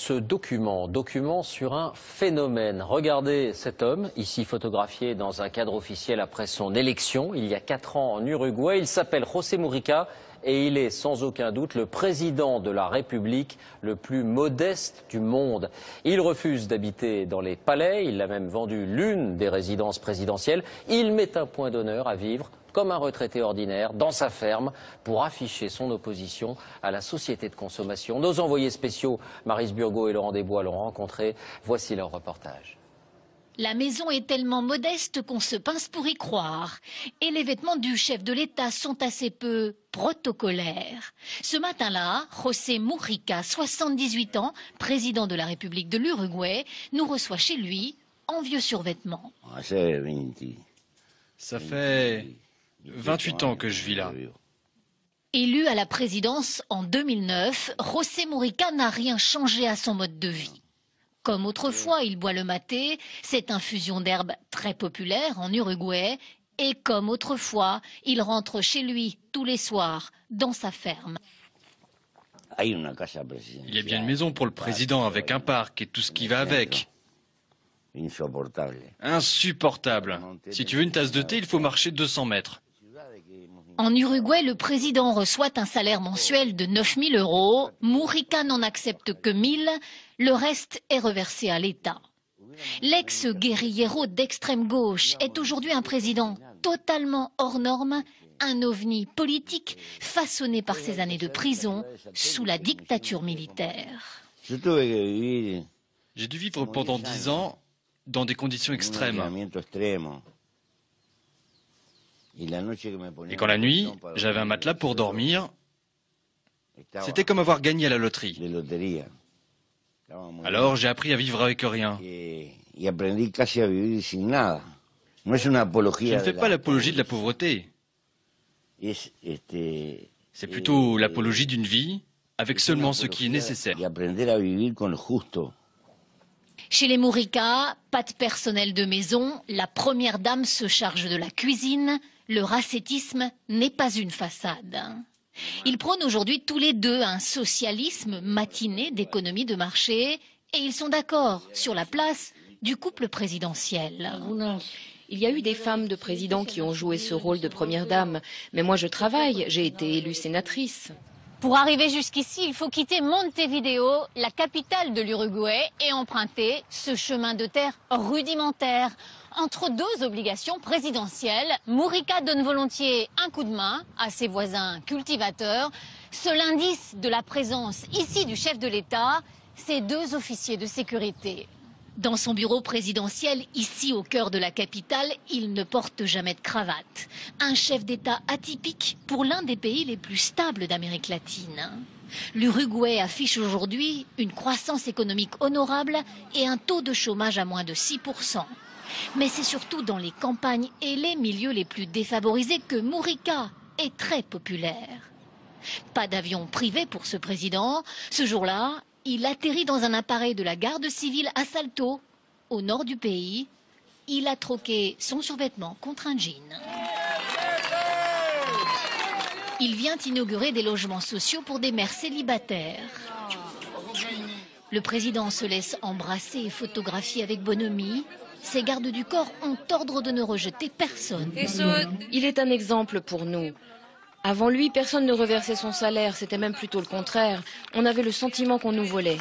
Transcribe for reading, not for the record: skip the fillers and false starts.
ce document sur un phénomène. Regardez cet homme, ici photographié dans un cadre officiel après son élection, il y a 4 ans en Uruguay. Il s'appelle José Mujica et il est sans aucun doute le président de la République le plus modeste du monde. Il refuse d'habiter dans les palais, il a même vendu l'une des résidences présidentielles. Il met un point d'honneur à vivre comme un retraité ordinaire, dans sa ferme, pour afficher son opposition à la société de consommation. Nos envoyés spéciaux, Maryse Burgot et Laurent Desbois, l'ont rencontré. Voici leur reportage. La maison est tellement modeste qu'on se pince pour y croire. Et les vêtements du chef de l'État sont assez peu protocolaires. Ce matin-là, José Mujica, 78 ans, président de la République de l'Uruguay, nous reçoit chez lui en vieux survêtement. Ça fait 28 ans que je vis là. Élu à la présidence en 2009, José Mujica n'a rien changé à son mode de vie. Comme autrefois, il boit le maté, cette infusion d'herbe très populaire en Uruguay. Et comme autrefois, il rentre chez lui tous les soirs, dans sa ferme. Il y a bien une maison pour le président avec un parc et tout ce qui va avec. Insupportable. Si tu veux une tasse de thé, il faut marcher 200 mètres. En Uruguay, le président reçoit un salaire mensuel de 9 000 €. Mujica n'en accepte que 1 000. Le reste est reversé à l'État. L'ex-guérillero d'extrême gauche est aujourd'hui un président totalement hors norme, un ovni politique façonné par ses années de prison sous la dictature militaire. J'ai dû vivre pendant 10 ans dans des conditions extrêmes. Et quand la nuit, j'avais un matelas pour dormir, c'était comme avoir gagné à la loterie. Alors j'ai appris à vivre avec rien. Je ne fais pas l'apologie de la pauvreté. C'est plutôt l'apologie d'une vie avec seulement ce qui est nécessaire. Chez les Mujica, pas de personnel de maison, la première dame se charge de la cuisine. Le racetisme n'est pas une façade. Ils prônent aujourd'hui tous les deux un socialisme matiné d'économie de marché et ils sont d'accord sur la place du couple présidentiel. Il y a eu des femmes de présidents qui ont joué ce rôle de première dame, mais moi je travaille, j'ai été élue sénatrice. Pour arriver jusqu'ici, il faut quitter Montevideo, la capitale de l'Uruguay, et emprunter ce chemin de terre rudimentaire. Entre deux obligations présidentielles, Mujica donne volontiers un coup de main à ses voisins cultivateurs. Seul indice de la présence ici du chef de l'État, ces 2 officiers de sécurité. Dans son bureau présidentiel, ici au cœur de la capitale, il ne porte jamais de cravate. Un chef d'État atypique pour l'un des pays les plus stables d'Amérique latine. L'Uruguay affiche aujourd'hui une croissance économique honorable et un taux de chômage à moins de 6%. Mais c'est surtout dans les campagnes et les milieux les plus défavorisés que Mujica est très populaire. Pas d'avion privé pour ce président. Ce jour-là, il atterrit dans un appareil de la garde civile à Salto, au nord du pays. Il a troqué son survêtement contre un jean. Il vient inaugurer des logements sociaux pour des mères célibataires. Le président se laisse embrasser et photographier avec bonhomie. Ses gardes du corps ont ordre de ne rejeter personne. Il est un exemple pour nous. Avant lui, personne ne reversait son salaire, c'était même plutôt le contraire. On avait le sentiment qu'on nous volait.